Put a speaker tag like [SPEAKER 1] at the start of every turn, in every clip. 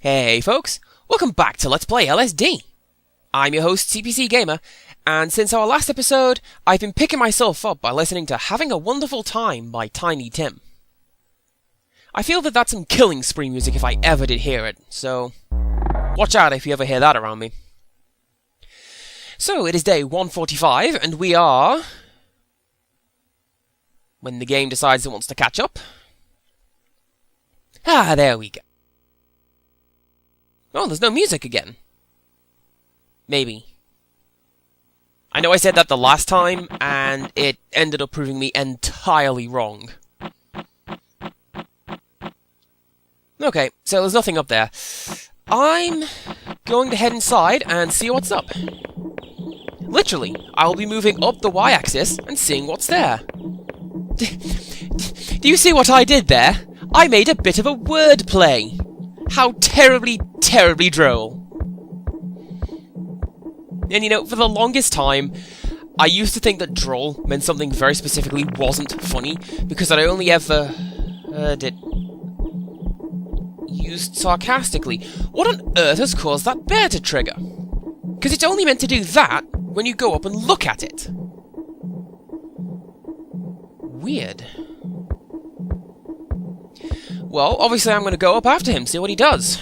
[SPEAKER 1] Hey folks, welcome back to Let's Play LSD. I'm your host CPC Gamer, and since our last episode, I've been picking myself up by listening to Having a Wonderful Time by Tiny Tim. I feel that that's some killing spree music if I ever did hear it, so watch out if you ever hear that around me. So, it is day 145, and we are... when the game decides it wants to catch up. There we go. Oh, there's no music again. Maybe. I know I said that the last time, and it ended up proving me entirely wrong. Okay, so there's nothing up there. I'm going to head inside and see what's up. Literally, I'll be moving up the y-axis and seeing what's there. Do you see what I did there? I made a bit of a wordplay. How terribly, terribly droll. And you know, for the longest time, I used to think that droll meant something very specifically wasn't funny, because I'd only ever heard it used sarcastically. What on earth has caused that bear to trigger? Because it's only meant to do that when you go up and look at it. Weird. Well, obviously I'm going to go up after him, see what he does.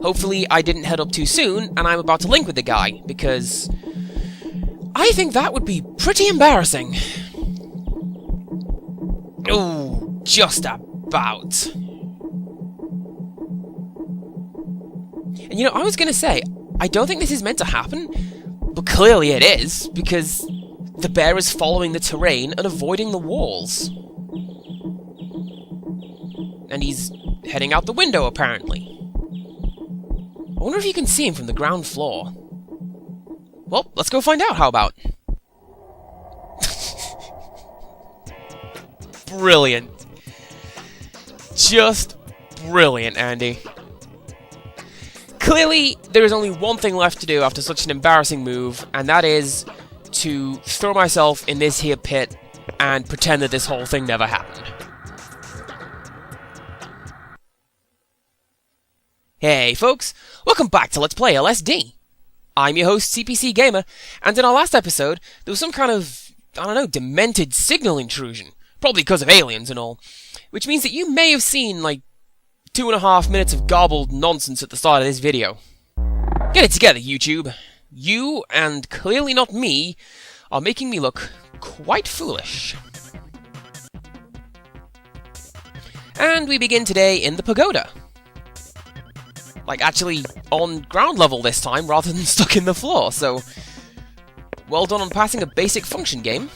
[SPEAKER 1] Hopefully I didn't head up too soon, and I'm about to link with the guy, because I think that would be pretty embarrassing. Oh, just about. And you know, I was going to say, I don't think this is meant to happen, but clearly it is, because the bear is following the terrain and avoiding the walls. And he's heading out the window, apparently. I wonder if you can see him from the ground floor. Well, let's go find out, how about? Brilliant. Just brilliant, Andy. Clearly, there is only one thing left to do after such an embarrassing move, and that is to throw myself in this here pit and pretend that this whole thing never happened. Hey folks, welcome back to Let's Play LSD. I'm your host CPC Gamer, and in our last episode, there was some kind of, I don't know, demented signal intrusion, probably because of aliens and all, which means that you may have seen, like, 2.5 minutes of garbled nonsense at the start of this video. Get it together, YouTube. You, and clearly not me, are making me look quite foolish. And we begin today in the pagoda. Like, actually on ground level this time, rather than stuck in the floor, so well done on passing a basic function game.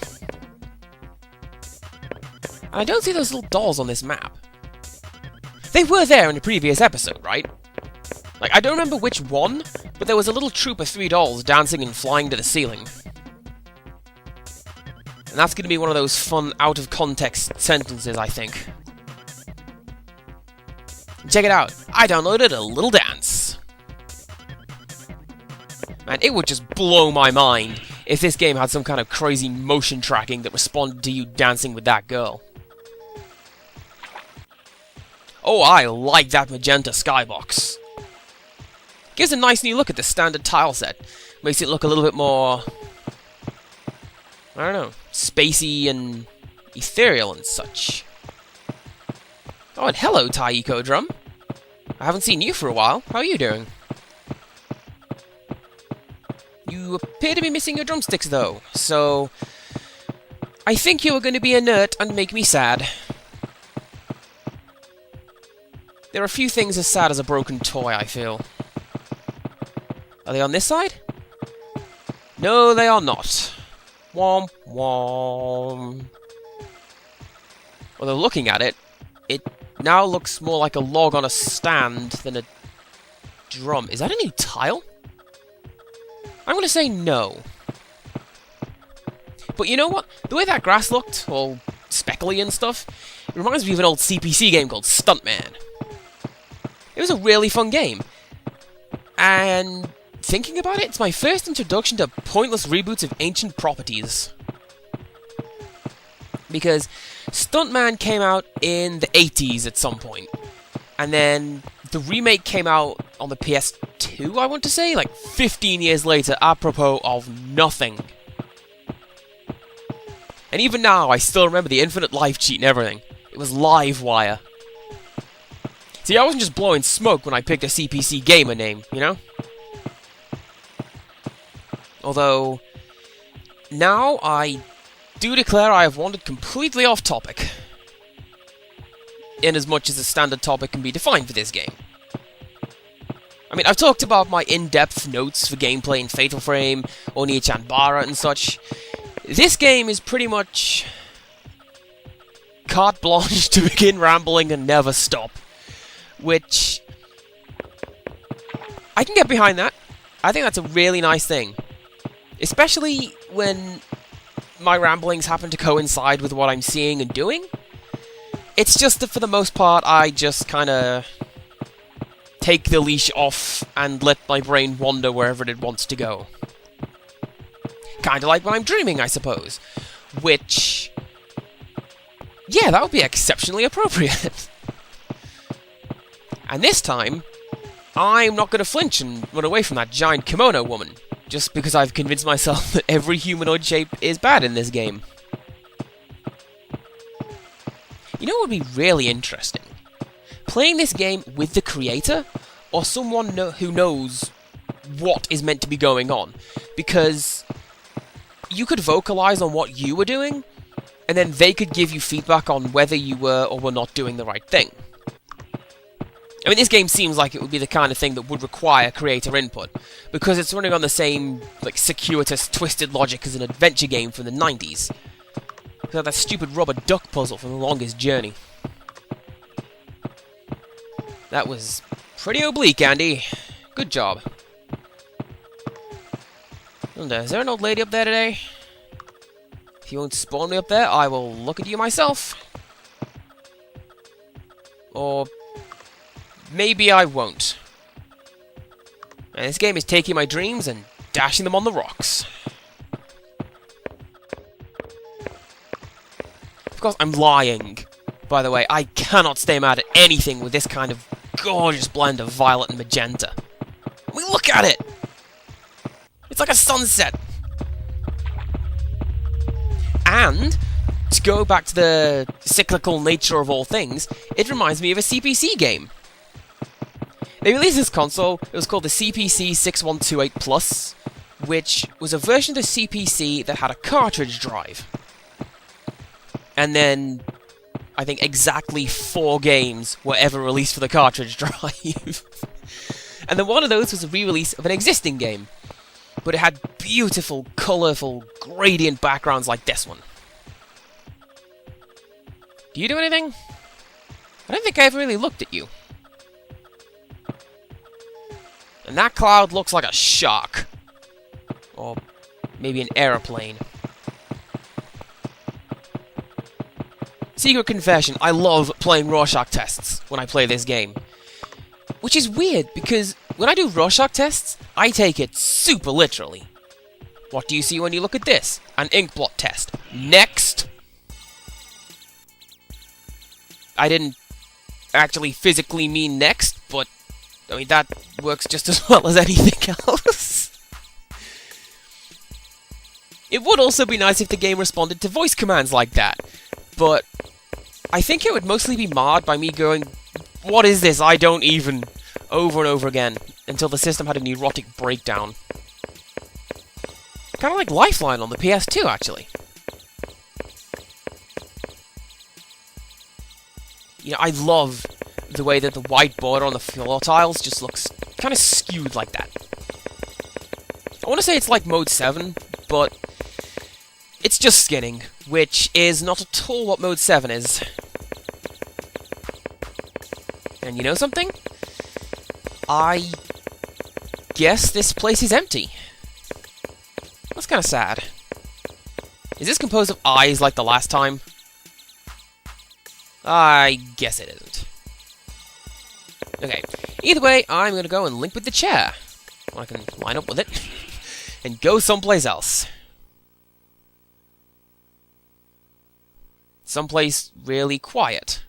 [SPEAKER 1] And I don't see those little dolls on this map. They were there in the previous episode, right? Like, I don't remember which one, but there was a little troop of 3 dolls dancing and flying to the ceiling. And that's going to be one of those fun, out-of-context sentences, I think. Check it out, I downloaded a little dance. Man, it would just blow my mind if this game had some kind of crazy motion tracking that responded to you dancing with that girl. Oh, I like that magenta skybox. Gives a nice new look at the standard tile set. Makes it look a little bit more, I don't know, spacey and ethereal and such. Oh, and hello, Taiko Drum. I haven't seen you for a while. How are you doing? You appear to be missing your drumsticks, though, so I think you are going to be inert and make me sad. There are few things as sad as a broken toy, I feel. Are they on this side? No, they are not. Womp womp. Although looking at it, it now looks more like a log on a stand than a drum. Is that a new tile? I'm going to say no. But you know what? The way that grass looked, all speckly and stuff, it reminds me of an old CPC game called Stuntman. It was a really fun game. And thinking about it, it's my first introduction to pointless reboots of ancient properties. Because Stuntman came out in the 80s at some point, And then the remake came out on the PS2, I want to say, like 15 years later, apropos of nothing. And even now, I still remember the infinite life cheat and everything. It was Livewire. See, I wasn't just blowing smoke when I picked a CPC gamer name, you know? Although, now I do declare I have wandered completely off topic. In as much as a standard topic can be defined for this game. I mean, I've talked about my in-depth notes for gameplay in Fatal Frame, Oni-chan Bara and such. This game is pretty much carte blanche to begin rambling and never stop. Which, I can get behind that. I think that's a really nice thing. Especially when my ramblings happen to coincide with what I'm seeing and doing. It's just that for the most part, I just kinda take the leash off and let my brain wander wherever it wants to go. Kinda like when I'm dreaming, I suppose. Which, yeah, that would be exceptionally appropriate. And this time, I'm not gonna flinch and run away from that giant kimono woman, just because I've convinced myself that every humanoid shape is bad in this game. You know what would be really interesting? Playing this game with the creator, or someone who knows what is meant to be going on. Because you could vocalize on what you were doing, and then they could give you feedback on whether you were or were not doing the right thing. I mean, this game seems like it would be the kind of thing that would require creator input, because it's running on the same, like, circuitous, twisted logic as an adventure game from the 90s. Like that stupid rubber duck puzzle from The Longest Journey. That was pretty oblique, Andy. Good job. And, is there an old lady up there today? If you won't spawn me up there, I will look at you myself. Or maybe I won't. And this game is taking my dreams and dashing them on the rocks. Of course, I'm lying. By the way, I cannot stay mad at anything with this kind of gorgeous blend of violet and magenta. I mean, look at it! It's like a sunset! And, to go back to the cyclical nature of all things, it reminds me of a CPC game. They released this console, it was called the CPC 6128 Plus, which was a version of the CPC that had a cartridge drive. And then, I think exactly 4 games were ever released for the cartridge drive. And then one of those was a re-release of an existing game. But it had beautiful, colourful, gradient backgrounds like this one. Do you do anything? I don't think I ever really looked at you. And that cloud looks like a shark. Or maybe an aeroplane. Secret confession, I love playing Rorschach tests when I play this game. Which is weird, because when I do Rorschach tests, I take it super literally. What do you see when you look at this? An inkblot test. Next! I didn't actually physically mean next, but I mean, that works just as well as anything else. It would also be nice if the game responded to voice commands like that, but I think it would mostly be marred by me going, "What is this? I don't even," over and over again, until the system had a neurotic breakdown. Kinda like Lifeline on the PS2, actually. You know, I love the way that the white border on the floor tiles just looks kinda skewed like that. I wanna say it's like Mode 7, but it's just skinning, which is not at all what Mode 7 is. And you know something? I guess this place is empty. That's kinda sad. Is this composed of eyes like the last time? I guess it isn't. Okay, either way, I'm gonna go and link with the chair. I can line up with it, and go someplace else. Someplace really quiet.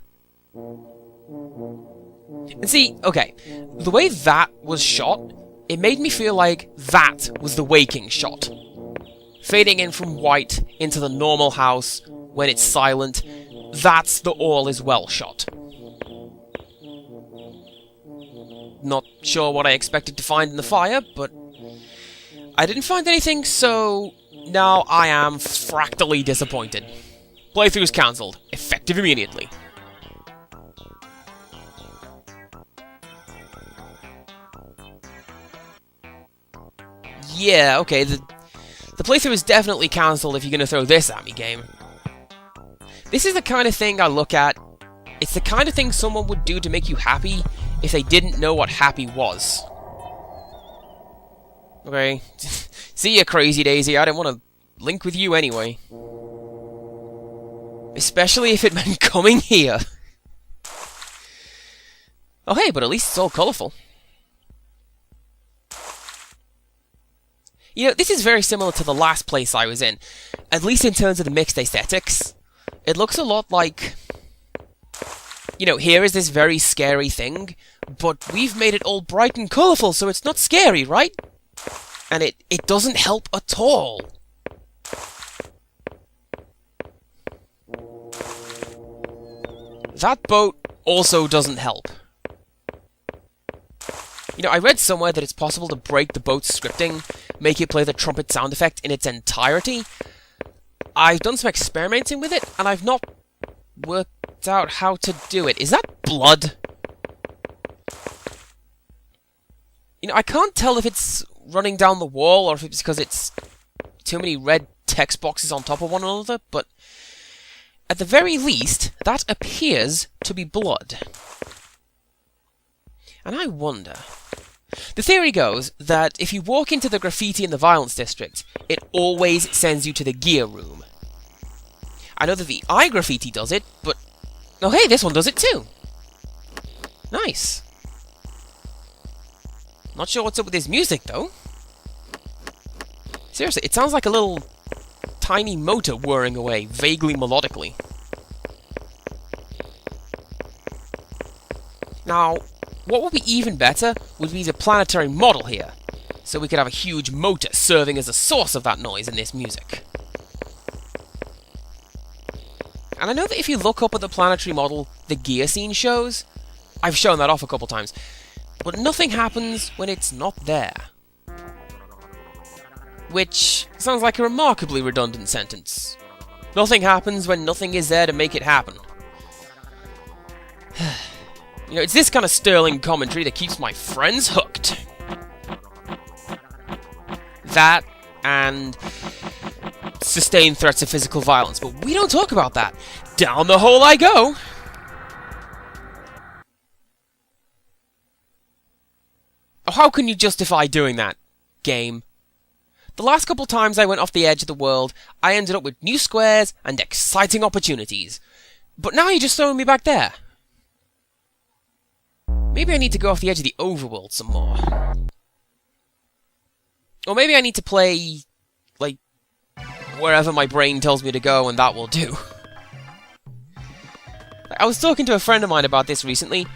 [SPEAKER 1] And see, okay, the way that was shot, it made me feel like that was the waking shot. Fading in from white into the normal house when it's silent, that's the all is well shot. Not sure what I expected to find in the fire, but I didn't find anything, so now I am fractally disappointed. Playthrough's cancelled, effective immediately. Yeah, okay, the playthrough is definitely cancelled if you're gonna throw this at me, game. This is the kind of thing I look at. It's the kind of thing someone would do to make you happy if they didn't know what happy was. Okay, see ya, Crazy Daisy, I didn't want to link with you anyway. Especially if it meant coming here. Oh hey, but at least it's all colourful. You know, this is very similar to the last place I was in, at least in terms of the mixed aesthetics. It looks a lot like... You know, here is this very scary thing, but we've made it all bright and colourful, so it's not scary, right? And it doesn't help at all. That boat also doesn't help. You know, I read somewhere that it's possible to break the boat's scripting, make it play the trumpet sound effect in its entirety. I've done some experimenting with it, and I've not worked out how to do it. Is that blood? You know, I can't tell if it's running down the wall, or if it's because it's too many red text boxes on top of one another, but at the very least, that appears to be blood. And I wonder... The theory goes that if you walk into the graffiti in the violence district, it always sends you to the gear room. I know that the iGraffiti does it, but... Oh hey, this one does it too! Nice. Not sure what's up with his music, though. Seriously, it sounds like a little tiny motor whirring away, vaguely melodically. Now, what would be even better would be the planetary model here, so we could have a huge motor serving as a source of that noise in this music. And I know that if you look up at the planetary model the gear scene shows, I've shown that off a couple times, but nothing happens when it's not there. Which sounds like a remarkably redundant sentence. Nothing happens when nothing is there to make it happen. You know, it's this kind of sterling commentary that keeps my friends hooked. That, and sustained threats of physical violence, but we don't talk about that. Down the hole I go! Oh, how can you justify doing that, game? The last couple times I went off the edge of the world, I ended up with new squares and exciting opportunities. But now you're just throwing me back there. Maybe I need to go off the edge of the overworld some more. Or maybe I need to play, like, wherever my brain tells me to go, and that will do. I was talking to a friend of mine about this recently.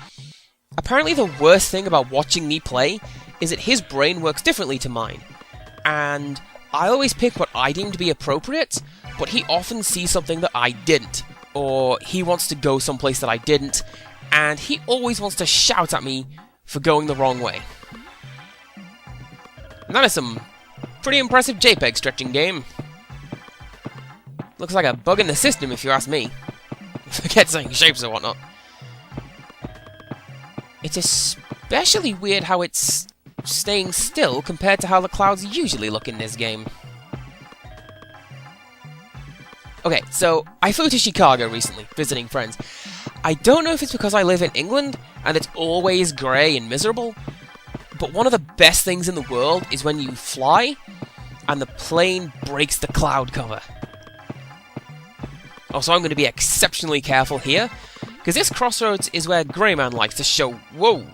[SPEAKER 1] Apparently the worst thing about watching me play is that his brain works differently to mine. And I always pick what I deem to be appropriate, but he often sees something that I didn't. Or he wants to go someplace that I didn't, and he always wants to shout at me for going the wrong way. And that is some pretty impressive JPEG stretching, game. Looks like a bug in the system, if you ask me. Forget saying shapes or whatnot. It's especially weird how it's staying still compared to how the clouds usually look in this game. Okay, so I flew to Chicago recently, visiting friends. I don't know if it's because I live in England, and it's always grey and miserable, but one of the best things in the world is when you fly, and the plane breaks the cloud cover. Also, I'm going to be exceptionally careful here, because this crossroads is where Greyman likes to show... Whoa!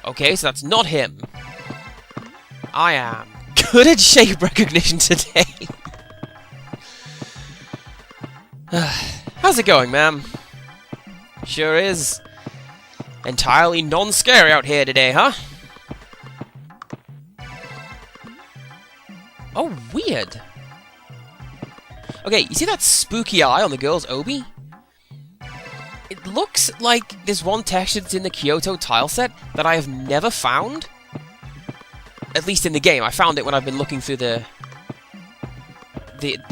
[SPEAKER 1] Okay, so that's not him. I am good at shape recognition today. How's it going, ma'am? Sure is. Entirely non-scary out here today, huh? Oh, weird. Okay, you see that spooky eye on the girl's obi? It looks like there's one texture that's in the Kyoto tile set that I have never found. At least in the game. I found it when I've been looking through the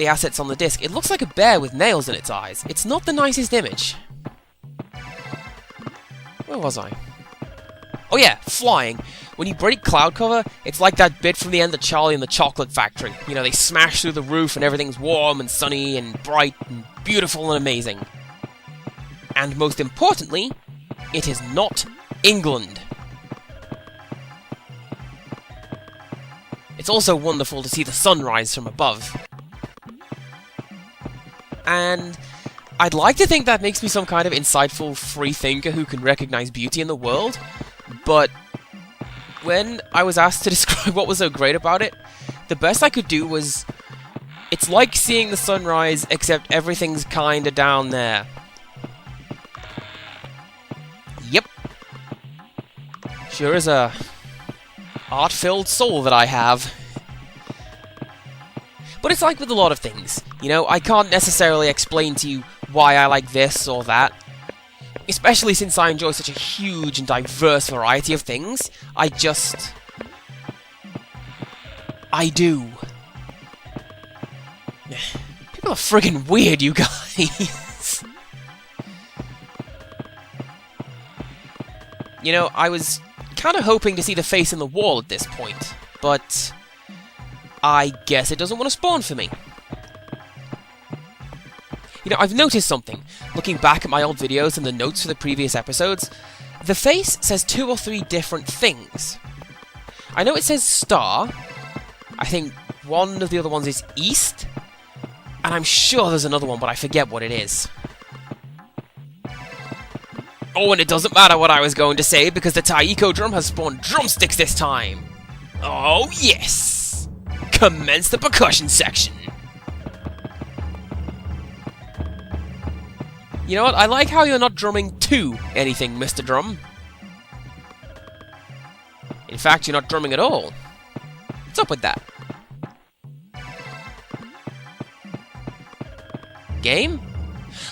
[SPEAKER 1] assets on the disc. It looks like a bear with nails in its eyes. It's not the nicest image. Where was I? Oh yeah, flying. When you break cloud cover, it's like that bit from the end of Charlie and the Chocolate Factory. You know, they smash through the roof and everything's warm and sunny and bright and beautiful and amazing. And most importantly, it is not England. It's also wonderful to see the sunrise from above. And I'd like to think that makes me some kind of insightful free thinker who can recognize beauty in the world, but when I was asked to describe what was so great about it, the best I could do was, it's like seeing the sunrise, except everything's kinda down there. Yep. Sure is a art-filled soul that I have. But it's like with a lot of things, you know, I can't necessarily explain to you why I like this or that. Especially since I enjoy such a huge and diverse variety of things, I do. People are friggin' weird, you guys. You know, I was kinda hoping to see the face in the wall at this point, but I guess it doesn't want to spawn for me. You know, I've noticed something. Looking back at my old videos and the notes for the previous episodes, the face says 2 or 3 different things. I know it says star. I think one of the other ones is east. And I'm sure there's another one, but I forget what it is. Oh, and it doesn't matter what I was going to say, because the Taiko drum has spawned drumsticks this time. Oh, yes! Commence the percussion section. You know what? I like how you're not drumming to anything, Mr. Drum. In fact, you're not drumming at all. What's up with that? Game?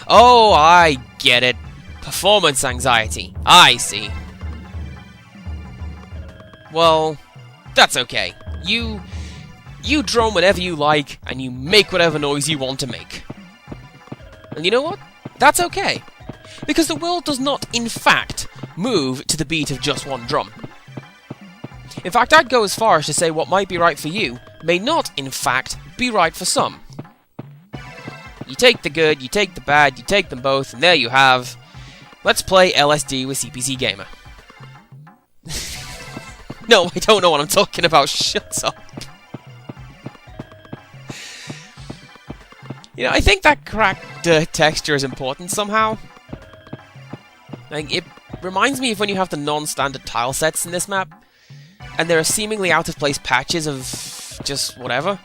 [SPEAKER 1] Oh, I get it. Performance anxiety. I see. Well, that's okay. You drum whenever you like, and you make whatever noise you want to make. And you know what? That's okay. Because the world does not, in fact, move to the beat of just one drum. In fact, I'd go as far as to say what might be right for you may not, in fact, be right for some. You take the good, you take the bad, you take them both, and there you have... Let's play LSD with CPC Gamer. No, I don't know what I'm talking about. Shut up. You know, I think that cracked texture is important somehow. Like, it reminds me of when you have the non-standard tile sets in this map, and there are seemingly out-of-place patches of just whatever.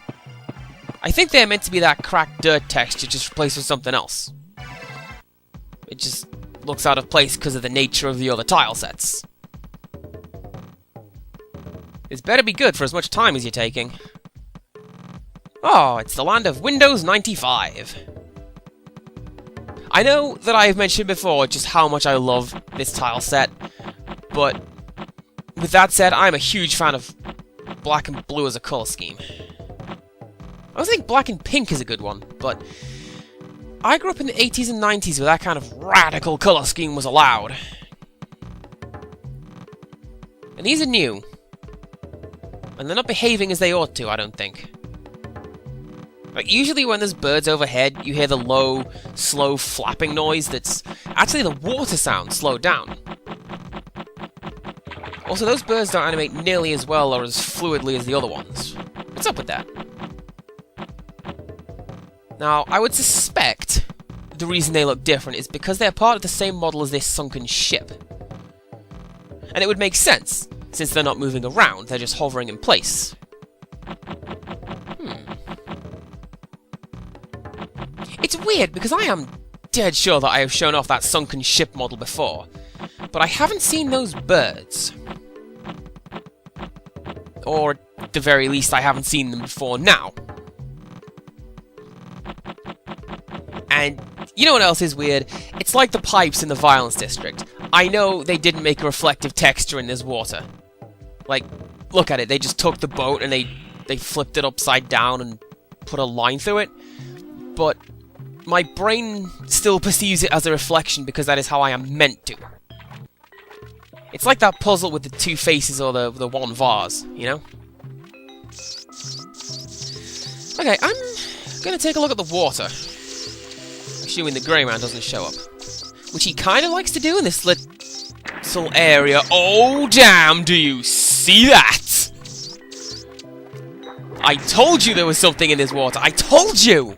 [SPEAKER 1] I think they're meant to be that cracked dirt texture just replaced with something else. It just looks out of place because of the nature of the other tile sets. This better be good for as much time as you're taking. Oh, it's the land of Windows 95. I know that I have mentioned before just how much I love this tile set, but with that said, I'm a huge fan of black and blue as a colour scheme. I also think black and pink is a good one, but I grew up in the 80s and 90s where that kind of radical colour scheme was allowed. And these are new. And they're not behaving as they ought to, I don't think. Like, usually when there's birds overhead, you hear the low, slow flapping noise that's actually the water sound slowed down. Also, those birds don't animate nearly as well or as fluidly as the other ones. What's up with that? Now, I would suspect the reason they look different is because they're part of the same model as this sunken ship. And it would make sense, since they're not moving around, they're just hovering in place. It's weird, because I am dead sure that I have shown off that sunken ship model before, but I haven't seen those birds. Or, at the very least, I haven't seen them before now. And you know what else is weird? It's like the pipes in the Violence District. I know they didn't make a reflective texture in this water. Like, look at it, they just took the boat and they flipped it upside down and put a line through it. But my brain still perceives it as a reflection because that is how I am meant to. It's like that puzzle with the two faces or the one vase, you know? Okay, I'm gonna take a look at the water. Assuming the grey man doesn't show up. Which he kind of likes to do in this little area. Oh, damn, do you see that? I told you there was something in this water. I told you!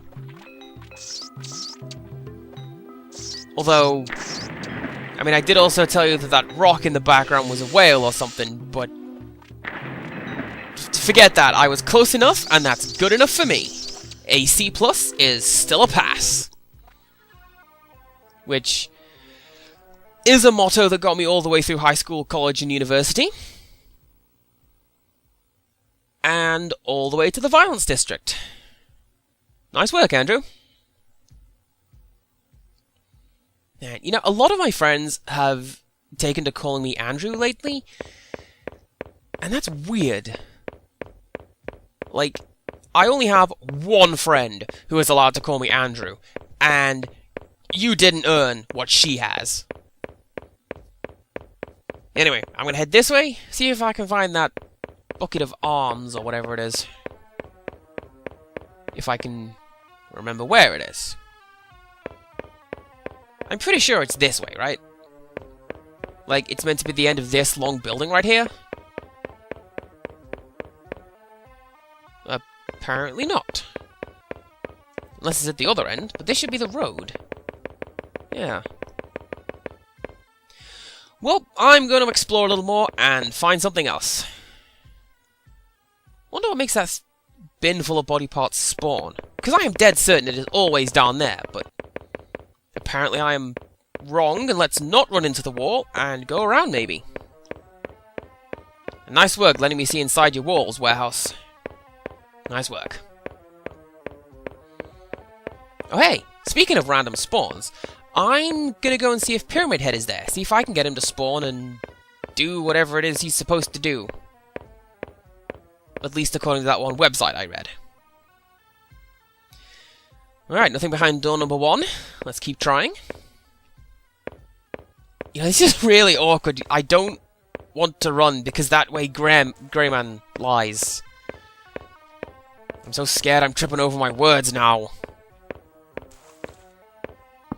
[SPEAKER 1] Although, I mean, I did also tell you that that rock in the background was a whale or something, but forget that. I was close enough, and that's good enough for me. A C+ is still a pass. Which is a motto that got me all the way through high school, college, and university. And all the way to the Violence District. Nice work, Andrew. And, you know, a lot of my friends have taken to calling me Andrew lately. And that's weird. Like, I only have one friend who is allowed to call me Andrew. And you didn't earn what she has. Anyway, I'm gonna head this way, see if I can find that bucket of arms or whatever it is. If I can remember where it is. I'm pretty sure it's this way, right? Like, it's meant to be the end of this long building right here? Apparently not. Unless it's at the other end, but this should be the road. Yeah. Well, I'm going to explore a little more and find something else. Wonder what makes that bin full of body parts spawn. Because I am dead certain it is always down there, but apparently I am wrong, and let's not run into the wall and go around maybe. And nice work letting me see inside your walls, warehouse. Nice work. Oh hey, speaking of random spawns, I'm gonna go and see if Pyramid Head is there. See if I can get him to spawn and do whatever it is he's supposed to do. At least according to that one website I read. Alright, nothing behind door number 1. Let's keep trying. You know, this is really awkward. I don't want to run because that way Greyman lies. I'm so scared I'm tripping over my words now.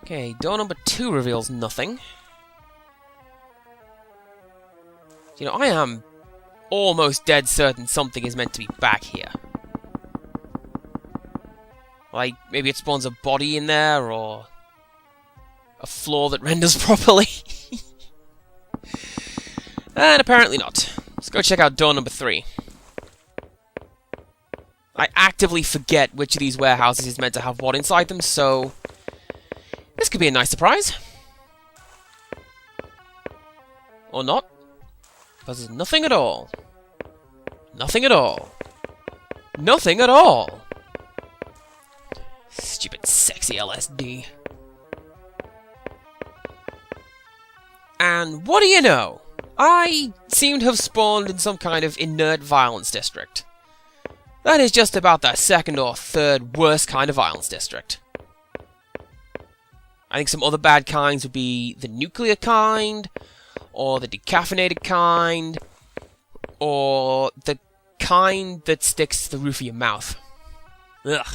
[SPEAKER 1] Okay, door number 2 reveals nothing. You know, I am almost dead certain something is meant to be back here. Like, maybe it spawns a body in there, or a floor that renders properly. And apparently not. Let's go check out door number 3. I actively forget which of these warehouses is meant to have what inside them, so this could be a nice surprise. Or not. Because there's nothing at all. Nothing at all. Nothing at all. Stupid sexy LSD. And what do you know? I seem to have spawned in some kind of inert violence district. That is just about the second or third worst kind of violence district. I think some other bad kinds would be the nuclear kind, or the decaffeinated kind, or the kind that sticks to the roof of your mouth. Ugh.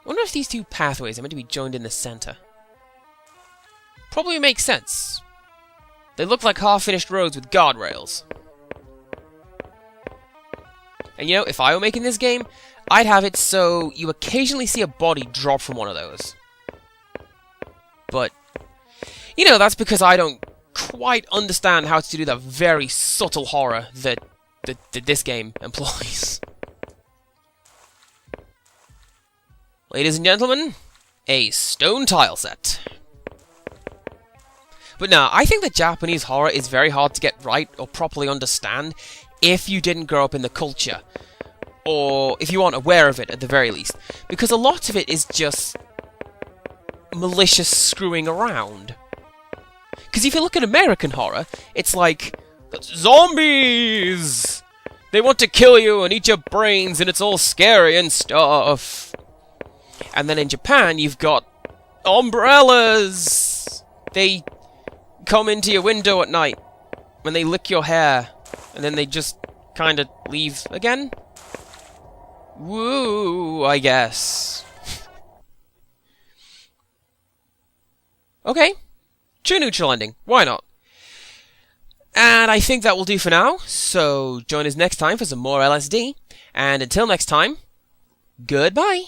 [SPEAKER 1] I wonder if these two pathways are meant to be joined in the center. Probably makes sense. They look like half-finished roads with guardrails. And you know, if I were making this game, I'd have it so you occasionally see a body drop from one of those. But, you know, that's because I don't quite understand how to do the very subtle horror that this game employs. Ladies and gentlemen, a stone tile set. But no, I think that Japanese horror is very hard to get right or properly understand if you didn't grow up in the culture. Or if you aren't aware of it, at the very least. Because a lot of it is just malicious screwing around. Because if you look at American horror, it's like, zombies! They want to kill you and eat your brains and it's all scary and stuff. And then in Japan, you've got umbrellas! They come into your window at night when they lick your hair, and then they just kind of leave again. Woo, I guess. Okay, true neutral ending. Why not? And I think that will do for now. So join us next time for some more LSD. And until next time, goodbye.